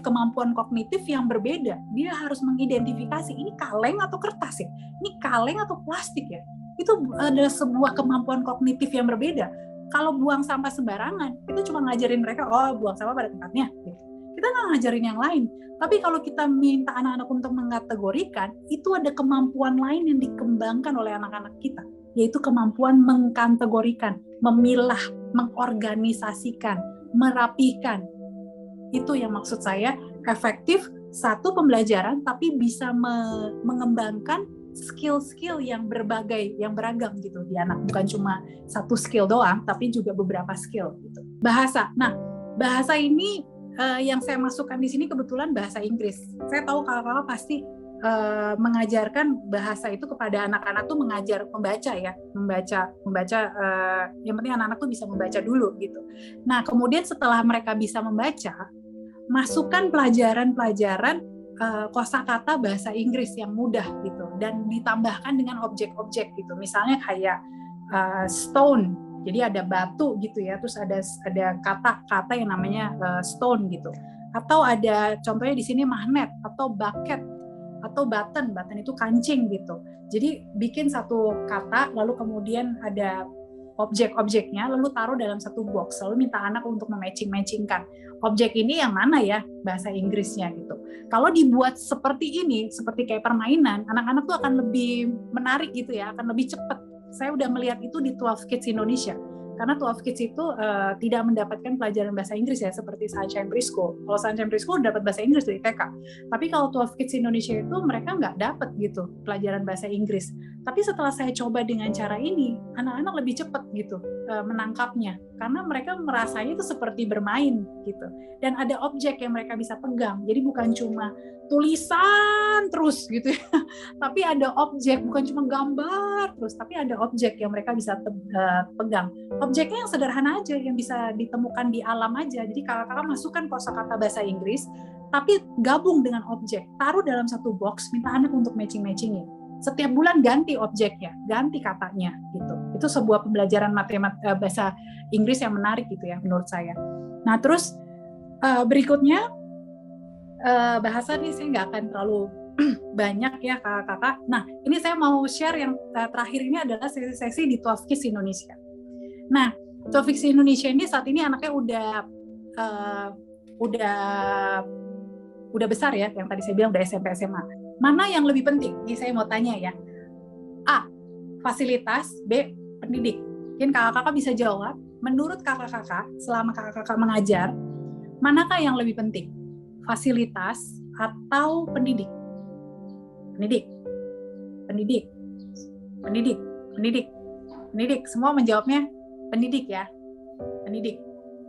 kemampuan kognitif yang berbeda. Dia harus mengidentifikasi ini kaleng atau kertas ya, ini kaleng atau plastik ya. Itu adalah sebuah kemampuan kognitif yang berbeda. Kalau buang sampah sembarangan, itu cuma ngajarin mereka, oh buang sampah pada tempatnya. Gitu. Kita nggak ngajarin yang lain. Tapi kalau kita minta anak-anak untuk mengkategorikan, itu ada kemampuan lain yang dikembangkan oleh anak-anak kita, yaitu kemampuan mengkategorikan, memilah, mengorganisasikan, merapihkan. Itu yang maksud saya efektif, satu pembelajaran, tapi bisa mengembangkan skill-skill yang berbagai, yang beragam gitu di anak. Bukan cuma satu skill doang, tapi juga beberapa skill gitu. Bahasa. Nah, bahasa ini yang saya masukkan di sini kebetulan bahasa Inggris. Saya tahu kakak-kakak pasti mengajarkan bahasa itu kepada anak-anak tuh mengajar membaca ya, membaca yang penting anak-anak tuh bisa membaca dulu gitu. Nah, kemudian setelah mereka bisa membaca, masukkan pelajaran-pelajaran kosakata bahasa Inggris yang mudah gitu dan ditambahkan dengan objek-objek gitu. Misalnya kayak stone. Jadi ada batu gitu ya, terus ada kata-kata yang namanya stone gitu. Atau ada contohnya di sini magnet atau bucket atau button itu kancing gitu. Jadi bikin satu kata lalu kemudian ada objek-objeknya lalu taruh dalam satu box lalu minta anak untuk mematching-matchingkan objek ini yang mana ya bahasa Inggrisnya gitu. Kalau dibuat seperti ini, seperti kayak permainan, anak-anak tuh akan lebih menarik gitu ya, akan lebih cepat. Saya udah melihat itu di 12 Kids Indonesia. Karena 12 Kids itu tidak mendapatkan pelajaran bahasa Inggris ya, seperti Sunshine Preschool. Kalau Sunshine Preschool dapat bahasa Inggris dari TK. Tapi kalau 12 Kids Indonesia itu mereka nggak dapat gitu pelajaran bahasa Inggris. Tapi setelah saya coba dengan cara ini, anak-anak lebih cepat gitu menangkapnya. Karena mereka merasanya itu seperti bermain gitu. Dan ada objek yang mereka bisa pegang. Jadi bukan cuma tulisan terus gitu ya. Tapi ada objek, bukan cuma gambar terus, tapi ada objek yang mereka bisa pegang. Objeknya yang sederhana aja, yang bisa ditemukan di alam aja. Jadi kakak-kakak masukkan kosakata bahasa Inggris, tapi gabung dengan objek. Taruh dalam satu box, minta anak untuk matching-matchingin. Setiap bulan ganti objeknya, ganti katanya gitu. Itu sebuah pembelajaran bahasa Inggris yang menarik gitu ya menurut saya. Nah terus berikutnya bahasa nih saya nggak akan terlalu banyak ya kakak-kakak. Nah ini saya mau share yang terakhir ini adalah sesi-sesi di 12 Kids Indonesia. Nah 12 Kids Indonesia ini saat ini anaknya udah besar ya, yang tadi saya bilang udah SMP SMA. Mana yang lebih penting? Ini saya mau tanya ya. A, fasilitas, B, pendidik. Mungkin kakak-kakak bisa jawab. Menurut kakak-kakak, selama kakak-kakak mengajar, manakah yang lebih penting? Fasilitas atau pendidik? Pendidik. Pendidik. Pendidik. Pendidik. Pendidik. Semua menjawabnya pendidik ya. Pendidik.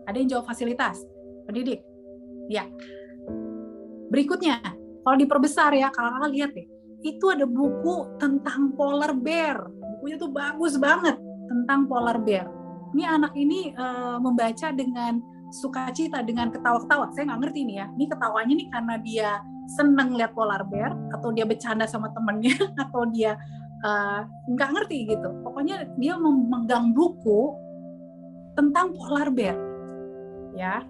Ada yang jawab fasilitas? Pendidik. Ya. Berikutnya, kalau diperbesar ya, kakak-kakak lihat deh. Itu ada buku tentang polar bear. Bukunya tuh bagus banget tentang polar bear. Ini anak ini membaca dengan sukacita, dengan ketawa-ketawa. Saya nggak ngerti nih ya. Ini ketawanya nih karena dia seneng lihat polar bear, atau dia bercanda sama temennya, atau dia nggak ngerti gitu. Pokoknya dia memegang buku tentang polar bear. Ya.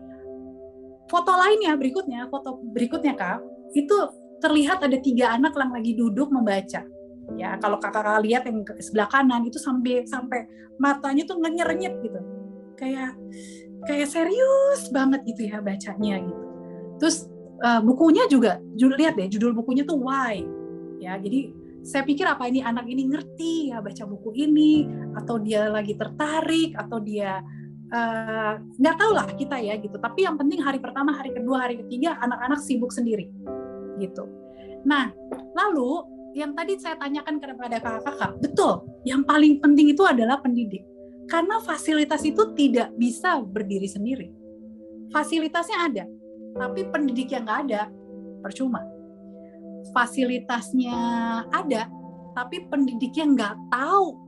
Foto lainnya berikutnya, foto berikutnya Kak, itu terlihat ada 3 anak yang lagi duduk membaca. Ya, kalau kakak lihat yang sebelah kanan itu sampai matanya tuh ngenyet gitu. Kayak serius banget gitu ya bacanya gitu. Terus bukunya juga lihat deh, judul bukunya tuh Why. Ya, jadi saya pikir apa ini anak ini ngerti ya baca buku ini, atau dia lagi tertarik, atau dia nggak tahu lah kita ya gitu. Tapi yang penting hari pertama, hari kedua, hari ketiga anak-anak sibuk sendiri gitu. Nah, lalu yang tadi saya tanyakan kepada kakak-kakak, betul, yang paling penting itu adalah pendidik. Karena fasilitas itu tidak bisa berdiri sendiri. Fasilitasnya ada, tapi pendidik yang nggak ada, percuma. Fasilitasnya ada, tapi pendidiknya nggak tahu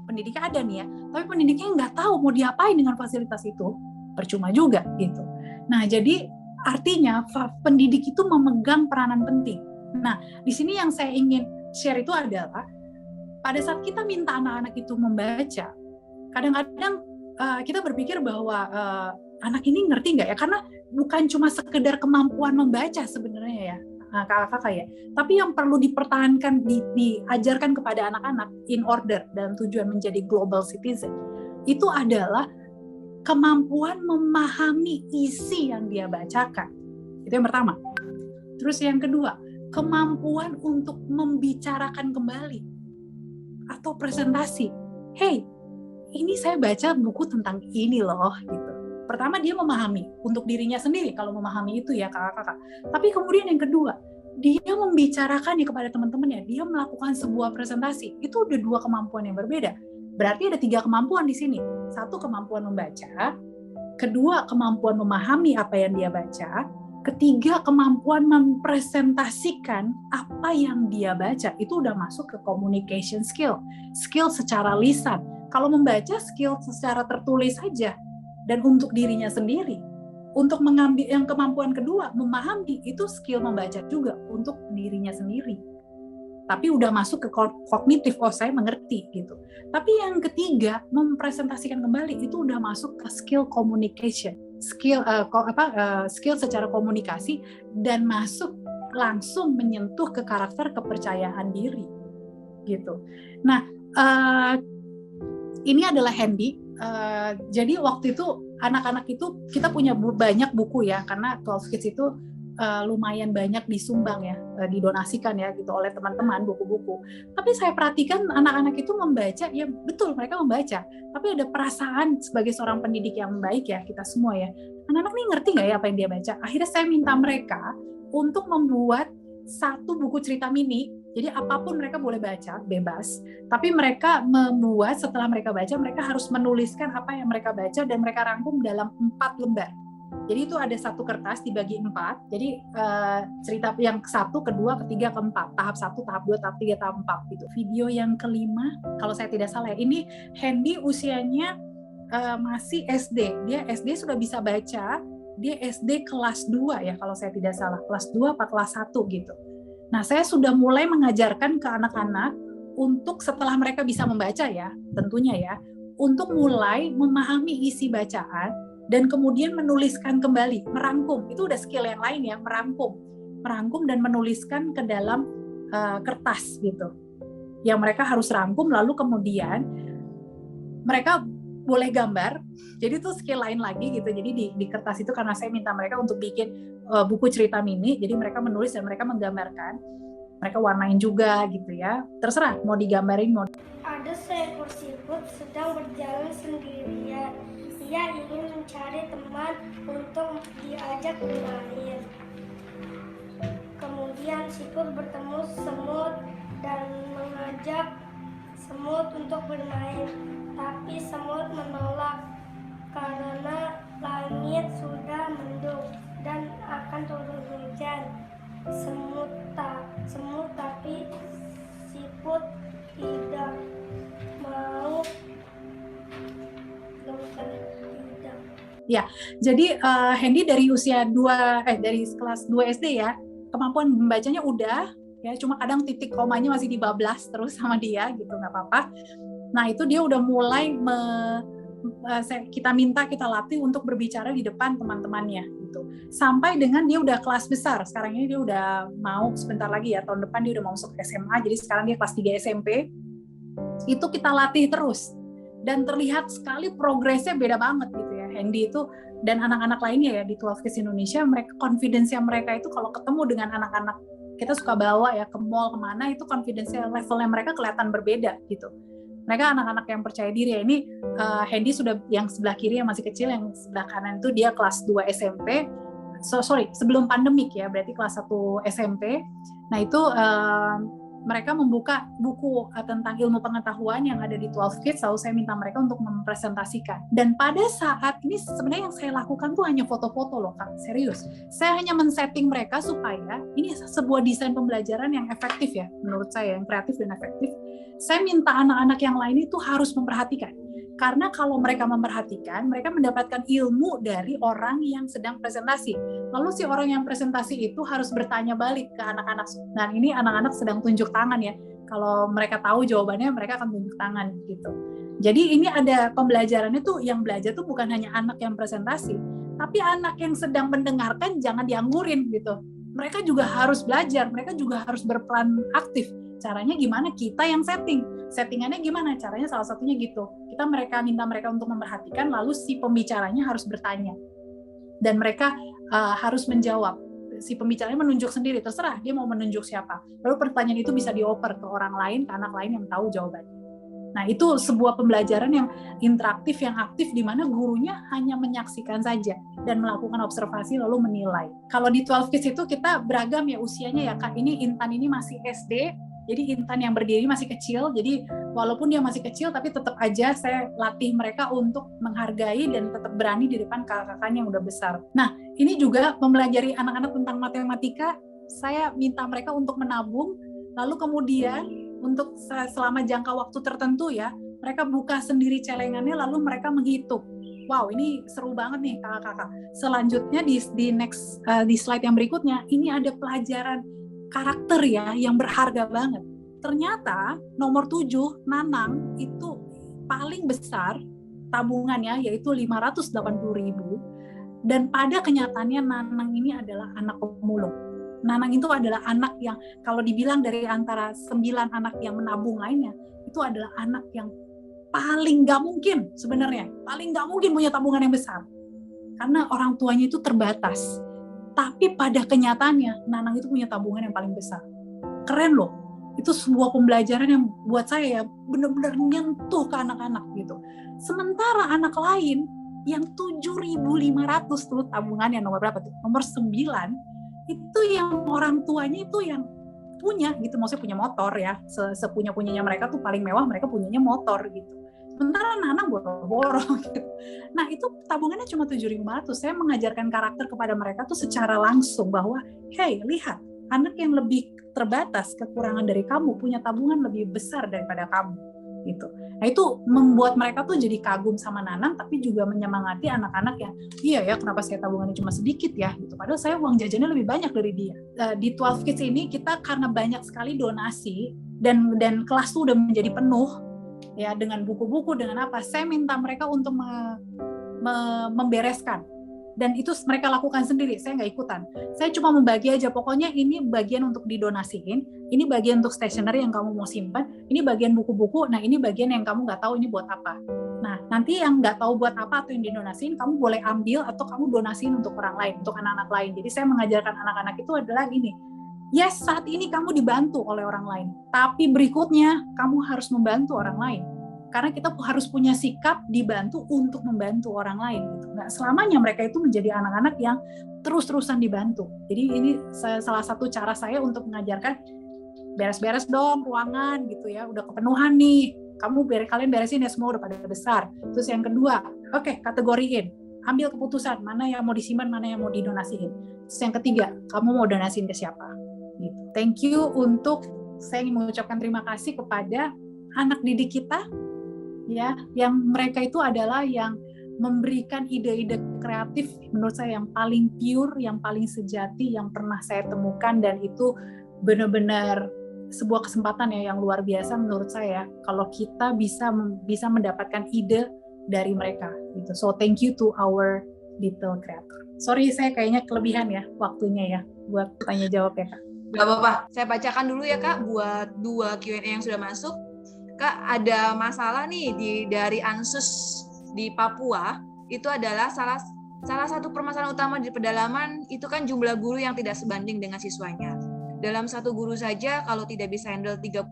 Pendidiknya ada nih ya, tapi pendidiknya nggak tahu mau diapain dengan fasilitas itu, percuma juga gitu. Nah, jadi artinya pendidik itu memegang peranan penting. Nah, di sini yang saya ingin share itu adalah pada saat kita minta anak-anak itu membaca, kadang-kadang kita berpikir bahwa anak ini ngerti nggak ya, karena bukan cuma sekedar kemampuan membaca sebenarnya ya, kakak-kakak ya, tapi yang perlu dipertahankan, diajarkan kepada anak-anak in order dalam tujuan menjadi global citizen itu adalah kemampuan memahami isi yang dia bacakan. Itu yang pertama. Terus yang kedua, kemampuan untuk membicarakan kembali atau presentasi. Hey, ini saya baca buku tentang ini loh gitu. Pertama dia memahami untuk dirinya sendiri kalau memahami itu ya kakak-kakak. Tapi kemudian yang kedua, dia membicarakannya kepada teman-temannya, dia melakukan sebuah presentasi. Itu udah 2 kemampuan yang berbeda. Berarti ada 3 kemampuan di sini. 1 kemampuan membaca, kedua kemampuan memahami apa yang dia baca, ketiga kemampuan mempresentasikan apa yang dia baca. Itu udah masuk ke communication skill secara lisan. Kalau membaca skill secara tertulis saja dan untuk dirinya sendiri. Untuk mengambil yang kemampuan kedua, memahami, itu skill membaca juga untuk dirinya sendiri. Tapi udah masuk ke kognitif, oh saya mengerti gitu. Tapi yang ketiga, mempresentasikan kembali, itu udah masuk ke skill communication, skill secara komunikasi, dan masuk langsung menyentuh ke karakter kepercayaan diri gitu. Nah, ini adalah Handy. Jadi waktu itu anak-anak itu kita punya banyak buku ya, karena 12 Kids itu lumayan banyak disumbang ya, didonasikan ya gitu oleh teman-teman buku-buku. Tapi saya perhatikan anak-anak itu membaca, ya betul mereka membaca, tapi ada perasaan sebagai seorang pendidik yang baik ya, kita semua ya. Anak-anak ini ngerti nggak ya apa yang dia baca? Akhirnya saya minta mereka untuk membuat 1 buku cerita mini. Jadi apapun mereka boleh baca, bebas. Tapi mereka membuat, setelah mereka baca, mereka harus menuliskan apa yang mereka baca dan mereka rangkum dalam 4 lembar. Jadi itu ada 1 kertas dibagi 4. Jadi cerita yang 1, kedua, ketiga, keempat. Tahap 1, tahap 2, tahap 3, tahap 4 gitu. Video yang kelima, kalau saya tidak salah ya, ini Handy usianya masih SD. Dia SD sudah bisa baca. Dia SD kelas 2 ya kalau saya tidak salah. Kelas 2 apa kelas 1 gitu. Nah, saya sudah mulai mengajarkan ke anak-anak untuk setelah mereka bisa membaca ya, tentunya ya, untuk mulai memahami isi bacaan dan kemudian menuliskan kembali, merangkum. Itu udah skill yang lain ya, merangkum dan menuliskan ke dalam kertas gitu. Yang mereka harus rangkum, lalu kemudian mereka boleh gambar. Jadi itu skill lain lagi gitu. Jadi di kertas itu karena saya minta mereka untuk bikin buku cerita mini, jadi mereka menulis dan mereka menggambarkan, mereka warnain juga gitu ya, terserah mau digambarin mau. Ada seekor siput sedang berjalan sendirian. Ia ingin mencari teman untuk diajak bermain. Kemudian siput bertemu semut dan mengajak semut untuk bermain, tapi semut menolak karena langit sudah mendung dan akan turun hujan. Semut tapi siput tidak mau. Ya, jadi Handy dari usia dari kelas 2 SD ya, kemampuan membacanya udah ya, cuma kadang titik komanya masih dibablas terus sama dia gitu, nggak apa-apa. Nah itu dia udah mulai kita latih untuk berbicara di depan teman-temannya gitu. Sampai dengan dia udah kelas besar. Sekarang ini dia udah mau sebentar lagi ya, tahun depan dia udah mau masuk SMA. Jadi sekarang dia kelas 3 SMP. Itu kita latih terus. Dan terlihat sekali progresnya beda banget gitu ya. Handy itu dan anak-anak lainnya ya di 12 Kids Indonesia, mereka confidence mereka itu kalau ketemu dengan anak-anak kita suka bawa ya ke mall kemana, itu confidence levelnya mereka kelihatan berbeda gitu. Mereka anak-anak yang percaya diri ya. Ini Handy sudah yang sebelah kiri yang masih kecil, yang sebelah kanan itu dia kelas 2 SMP. Sebelum pandemik ya, berarti kelas 1 SMP. Nah itu mereka membuka buku tentang ilmu pengetahuan yang ada di 12 Kids, lalu saya minta mereka untuk mempresentasikan. Dan pada saat ini sebenarnya yang saya lakukan tuh hanya foto-foto loh Kak, serius. Saya hanya men-setting mereka supaya ini sebuah desain pembelajaran yang efektif ya, menurut saya, yang kreatif dan efektif. saya minta anak-anak yang lain itu harus memperhatikan. Karena kalau mereka memperhatikan, mereka mendapatkan ilmu dari orang yang sedang presentasi. Lalu si orang yang presentasi itu harus bertanya balik ke anak-anak. Nah, ini anak-anak sedang tunjuk tangan ya. Kalau mereka tahu jawabannya, mereka akan tunjuk tangan gitu. Jadi ini ada pembelajarannya tuh, yang belajar tuh bukan hanya anak yang presentasi, tapi anak yang sedang mendengarkan jangan dianggurin gitu. Mereka juga harus belajar, mereka juga harus berperan aktif. Caranya gimana? Kita yang settingannya gimana? Caranya salah satunya gitu. Minta mereka untuk memperhatikan, lalu si pembicaranya harus bertanya. Dan mereka harus menjawab. Si pembicaranya menunjuk sendiri, terserah dia mau menunjuk siapa. Lalu pertanyaan itu bisa dioper ke orang lain, ke anak lain yang tahu jawabannya. Nah, itu sebuah pembelajaran yang interaktif, yang aktif, di mana gurunya hanya menyaksikan saja dan melakukan observasi lalu menilai. Kalau di 12 Kids itu kita beragam ya usianya ya, Kak. Ini Intan ini masih SD, jadi Intan yang berdiri masih kecil, jadi walaupun dia masih kecil, tapi tetap aja saya latih mereka untuk menghargai dan tetap berani di depan kakak-kakaknya yang udah besar. Nah, ini juga mempelajari anak-anak tentang matematika, saya minta mereka untuk menabung, lalu kemudian untuk selama jangka waktu tertentu ya, mereka buka sendiri celengannya, lalu mereka menghitung. Wow, ini seru banget nih kakak-kakak. Selanjutnya di slide yang berikutnya, ini ada pelajaran karakter ya, yang berharga banget. Ternyata nomor 7, Nanang, itu paling besar tabungannya, yaitu 580.000. Dan pada kenyataannya Nanang ini adalah anak pemulung. Nanang itu adalah anak yang kalau dibilang dari antara 9 anak yang menabung lainnya, itu adalah anak yang paling gak mungkin sebenarnya. Paling gak mungkin punya tabungan yang besar. Karena orang tuanya itu terbatas. Tapi pada kenyataannya, Nanang itu punya tabungan yang paling besar. Keren loh. Itu sebuah pembelajaran yang buat saya ya benar-benar nyentuh ke anak-anak gitu. Sementara anak lain yang 7.500 tuh tabungannya nomor berapa tuh? Nomor 9. Itu yang orang tuanya itu yang punya gitu, maksudnya punya motor ya, sepunya-punyanya mereka tuh paling mewah, mereka punyanya motor gitu. Sementara Nanang boro-boro gitu. Nah, itu tabungannya cuma 7.500. Saya mengajarkan karakter kepada mereka tuh secara langsung bahwa, hey, lihat, anak yang lebih terbatas, kekurangan dari kamu, punya tabungan lebih besar daripada kamu gitu. Nah, itu membuat mereka tuh jadi kagum sama Nanang, tapi juga menyemangati anak-anak yang, iya ya, kenapa saya tabungannya cuma sedikit ya gitu. Padahal saya uang jajannya lebih banyak dari dia. Di 12 Kids ini kita karena banyak sekali donasi dan kelas tuh udah menjadi penuh ya, dengan buku-buku, dengan apa, saya minta mereka untuk membereskan. Dan itu mereka lakukan sendiri, saya nggak ikutan. Saya cuma membagi aja, pokoknya ini bagian untuk didonasiin, ini bagian untuk stationery yang kamu mau simpan, ini bagian buku-buku, nah ini bagian yang kamu nggak tahu ini buat apa. Nah, nanti yang nggak tahu buat apa atau yang didonasiin, kamu boleh ambil atau kamu donasiin untuk orang lain, untuk anak-anak lain. Jadi saya mengajarkan anak-anak itu adalah gini, yes, saat ini kamu dibantu oleh orang lain, tapi berikutnya kamu harus membantu orang lain. Karena kita harus punya sikap dibantu untuk membantu orang lain. Gitu. Nggak selamanya mereka itu menjadi anak-anak yang terus-terusan dibantu. Jadi ini salah satu cara saya untuk mengajarkan, beres-beres dong ruangan gitu ya, udah kepenuhan nih. Kalian beresin ya, semua udah pada besar. Terus yang kedua, oke, kategoriin. Ambil keputusan mana yang mau disimpan, mana yang mau didonasiin. Terus yang ketiga, kamu mau donasiin ke siapa? Gitu. Thank you saya ingin mengucapkan terima kasih kepada anak didik kita, ya, yang mereka itu adalah yang memberikan ide-ide kreatif menurut saya yang paling pure, yang paling sejati yang pernah saya temukan, dan itu benar-benar sebuah kesempatan ya yang luar biasa menurut saya kalau kita bisa mendapatkan ide dari mereka gitu. So thank you to our little creator. Sorry saya kayaknya kelebihan ya waktunya ya buat tanya jawab ya Kak. Gak apa-apa, saya bacakan dulu ya Kak buat 2 Q&A yang sudah masuk. Kak, ada masalah nih dari Ansus di Papua, itu adalah salah satu permasalahan utama di pedalaman itu kan jumlah guru yang tidak sebanding dengan siswanya. Dalam satu guru saja kalau tidak bisa handle 30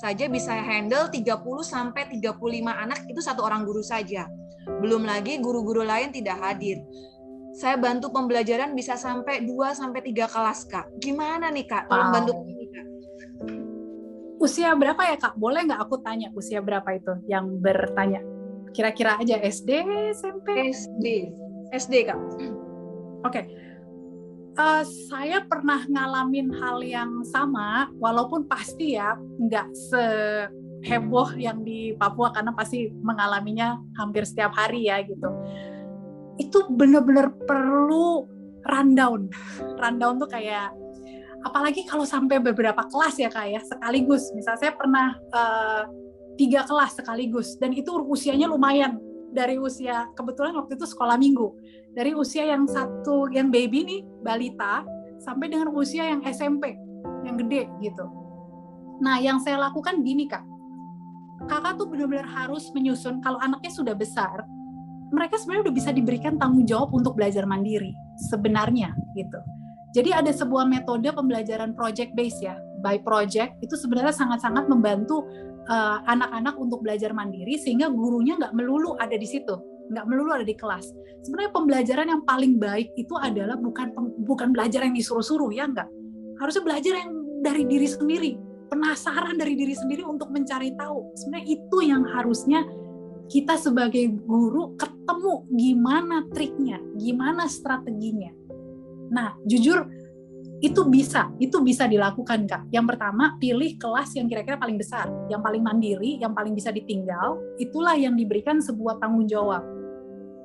saja bisa handle 30 sampai 35 anak, itu satu orang guru saja. Belum lagi guru-guru lain tidak hadir. Saya bantu pembelajaran bisa sampai 2 sampai 3 kelas, Kak. Gimana nih, Kak? Tolong bantu kami, Kak. Usia berapa ya Kak? Boleh nggak aku tanya usia berapa itu yang bertanya? Kira-kira aja SD, SMP? SD Kak. Oke. Saya pernah ngalamin hal yang sama, walaupun pasti ya nggak seheboh yang di Papua karena pasti mengalaminya hampir setiap hari ya gitu. Itu benar-benar perlu rundown. Rundown tuh kayak, apalagi kalau sampai beberapa kelas ya Kak ya, sekaligus. Misal saya pernah 3 kelas sekaligus, dan itu usianya lumayan. Dari usia, kebetulan waktu itu sekolah minggu, dari usia yang satu, yang baby nih, balita, sampai dengan usia yang SMP, yang gede gitu. Nah, yang saya lakukan gini Kak, kakak tuh benar-benar harus menyusun, kalau anaknya sudah besar, mereka sebenarnya udah bisa diberikan tanggung jawab untuk belajar mandiri, sebenarnya gitu. Jadi ada sebuah metode pembelajaran project based ya, by project, itu sebenarnya sangat-sangat membantu anak-anak untuk belajar mandiri, sehingga gurunya nggak melulu ada di situ, nggak melulu ada di kelas. Sebenarnya pembelajaran yang paling baik itu adalah bukan belajar yang disuruh-suruh, ya nggak. Harusnya belajar yang dari diri sendiri, penasaran dari diri sendiri untuk mencari tahu. Sebenarnya itu yang harusnya kita sebagai guru ketemu gimana triknya, gimana strateginya. Nah, jujur itu bisa dilakukan Kak. Yang pertama, pilih kelas yang kira-kira paling besar, yang paling mandiri, yang paling bisa ditinggal, itulah yang diberikan sebuah tanggung jawab.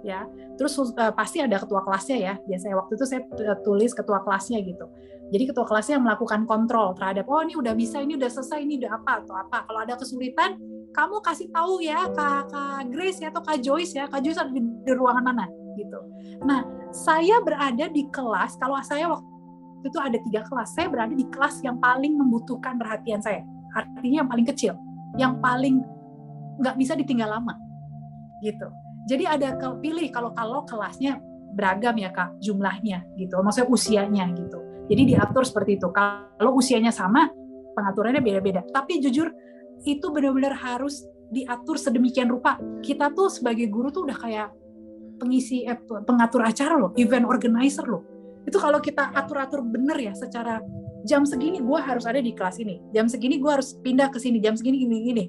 Ya, terus pasti ada ketua kelasnya ya. Biasanya waktu itu saya tulis ketua kelasnya gitu. Jadi ketua kelasnya yang melakukan kontrol terhadap, oh ini udah bisa, ini udah selesai, ini udah apa atau apa. Kalau ada kesulitan, kamu kasih tahu ya Kak Grace ya, atau Kak Joyce ya. Kak Joyce ada di ruangan mana gitu. Nah, saya berada di kelas, kalau saya waktu itu ada 3 kelas, saya berada di kelas yang paling membutuhkan perhatian saya. Artinya yang paling kecil, yang paling nggak bisa ditinggal lama gitu. Jadi ada pilih kalau kelasnya beragam ya Kak, jumlahnya gitu, maksudnya usianya gitu. Jadi diatur seperti itu. Kalau usianya sama, pengaturannya beda-beda. Tapi jujur itu benar-benar harus diatur sedemikian rupa. Kita tuh sebagai guru tuh udah kayak pengatur acara loh, event organizer loh. Itu kalau kita atur-atur bener ya, secara jam segini gue harus ada di kelas ini, jam segini gue harus pindah ke sini, jam segini gini,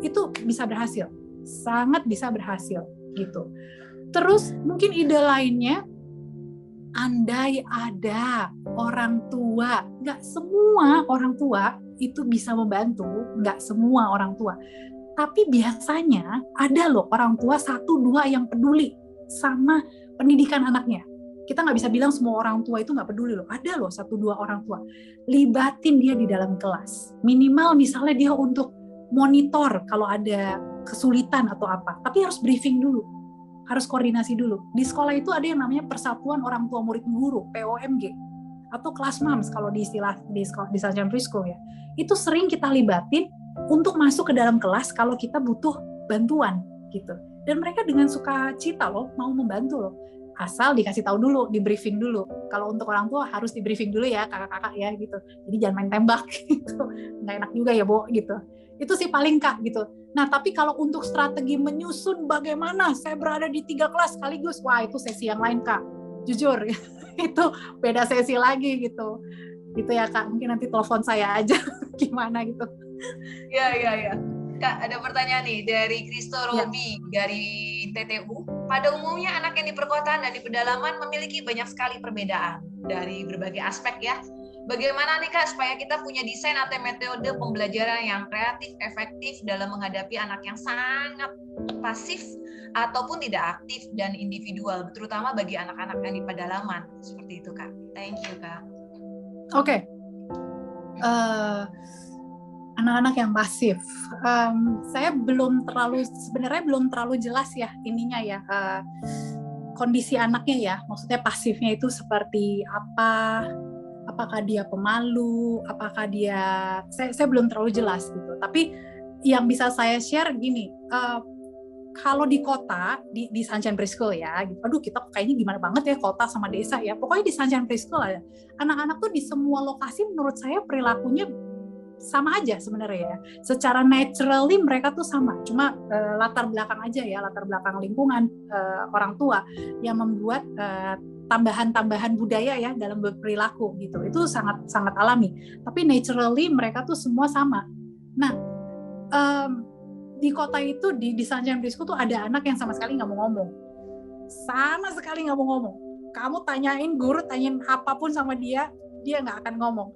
itu bisa berhasil, sangat bisa berhasil gitu. Terus mungkin ide lainnya, andai ada orang tua, nggak semua orang tua itu bisa membantu, nggak semua orang tua, tapi biasanya ada loh orang tua 1-2 yang peduli sama pendidikan anaknya. Kita nggak bisa bilang semua orang tua itu nggak peduli loh. Ada loh 1-2 orang tua. Libatin dia di dalam kelas. Minimal misalnya dia untuk monitor kalau ada kesulitan atau apa. Tapi harus briefing dulu. Harus koordinasi dulu. Di sekolah itu ada yang namanya Persatuan Orang Tua Murid Guru, POMG. Atau Class Moms kalau di istilah di Sunshine Preschool ya. Itu sering kita libatin untuk masuk ke dalam kelas kalau kita butuh bantuan gitu. Dan mereka dengan sukacita loh mau membantu loh. Asal dikasih tahu dulu, di briefing dulu. Kalau untuk orang tua harus di briefing dulu ya kakak-kakak ya gitu. Jadi jangan main tembak gitu. Nggak enak juga ya Bo gitu. Itu sih paling Kak gitu. Nah tapi kalau untuk strategi menyusun bagaimana saya berada di 3 kelas sekaligus, wah itu sesi yang lain Kak. Jujur itu beda sesi lagi gitu. Gitu ya Kak. Mungkin nanti telepon saya aja gimana gitu. Ya. Kak, ada pertanyaan nih dari Kristo Robi dari TTU. Pada umumnya anak yang di perkotaan dan di pedalaman memiliki banyak sekali perbedaan dari berbagai aspek ya. Bagaimana nih Kak supaya kita punya desain atau metode pembelajaran yang kreatif, efektif dalam menghadapi anak yang sangat pasif ataupun tidak aktif dan individual, terutama bagi anak-anak yang di pedalaman. Seperti itu Kak. Thank you Kak. Oke. Anak-anak yang pasif, saya sebenarnya belum terlalu jelas ya ininya ya, kondisi anaknya ya, maksudnya pasifnya itu seperti apa, apakah dia pemalu, apakah dia, saya belum terlalu jelas gitu. Tapi yang bisa saya share gini, kalau di kota, di Sunshine Preschool ya, gitu. Aduh kita kayaknya gimana banget ya kota sama desa ya, pokoknya di Sunshine Preschool ada anak-anak tuh di semua lokasi menurut saya perilakunya sama aja sebenarnya ya. Secara naturally mereka tuh sama, cuma latar belakang aja ya, latar belakang lingkungan orang tua yang membuat tambahan-tambahan budaya ya dalam berperilaku gitu. Itu sangat sangat alami. Tapi naturally mereka tuh semua sama. Nah, di kota itu di Sunshine Preschool tuh ada anak yang sama sekali nggak mau ngomong. Sama sekali nggak mau ngomong. kamu tanyain guru, tanyain apapun sama dia nggak akan ngomong.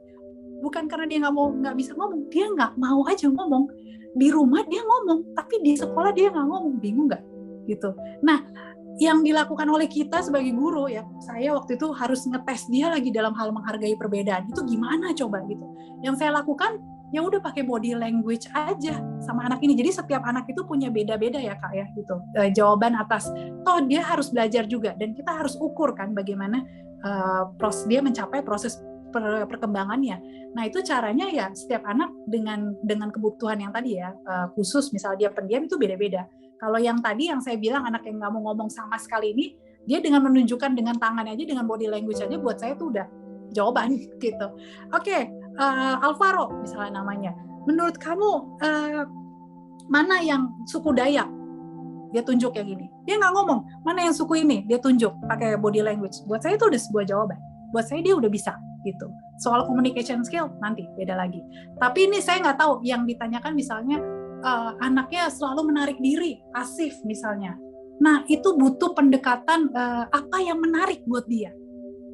Bukan karena dia nggak bisa ngomong, dia nggak mau aja ngomong. Di rumah dia ngomong, tapi di sekolah dia nggak ngomong. Bingung nggak? Gitu. Nah, yang dilakukan oleh kita sebagai guru ya, saya waktu itu harus ngetes dia lagi dalam hal menghargai perbedaan. Itu gimana coba gitu? Yang saya lakukan ya udah pakai body language aja sama anak ini. Jadi setiap anak itu punya beda-beda ya Kak ya gitu. Jawaban atas toh dia harus belajar juga, dan kita harus ukur kan bagaimana dia mencapai proses perkembangannya. Nah itu caranya ya setiap anak dengan kebutuhan yang tadi ya, khusus misalnya dia pendiam itu beda-beda. Kalau yang tadi yang saya bilang anak yang nggak mau ngomong sama sekali ini, dia dengan menunjukkan dengan tangan aja, dengan body language aja, buat saya itu udah jawaban gitu. Oke, Alvaro misalnya namanya. Menurut kamu mana yang suku Dayak? Dia tunjuk yang ini. Dia nggak ngomong. Mana yang suku ini? Dia tunjuk pakai body language. Buat saya itu udah sebuah jawaban. Buat saya dia udah bisa gitu. Soal communication skill nanti beda lagi. Tapi ini saya nggak tahu yang ditanyakan misalnya anaknya selalu menarik diri, pasif misalnya. Nah itu butuh pendekatan apa yang menarik buat dia.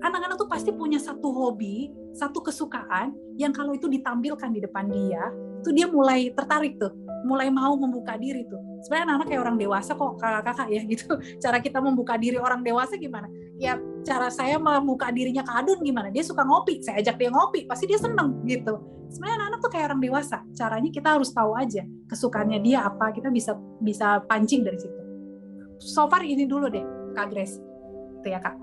Anak-anak tuh pasti punya satu hobi, satu kesukaan yang kalau itu ditampilkan di depan dia, tuh dia mulai tertarik tuh, mulai mau membuka diri tuh. Sebenarnya anak kayak orang dewasa kok kakak-kakak ya gitu. Cara kita membuka diri orang dewasa gimana? Ya cara saya membuka dirinya ke Adun gimana? Dia suka ngopi, saya ajak dia ngopi, pasti dia seneng gitu. Sebenarnya anak-anak tuh kayak orang dewasa. Caranya kita harus tahu aja kesukaannya dia apa, kita bisa pancing dari situ. So far ini dulu deh Kak Grace. Itu ya Kak.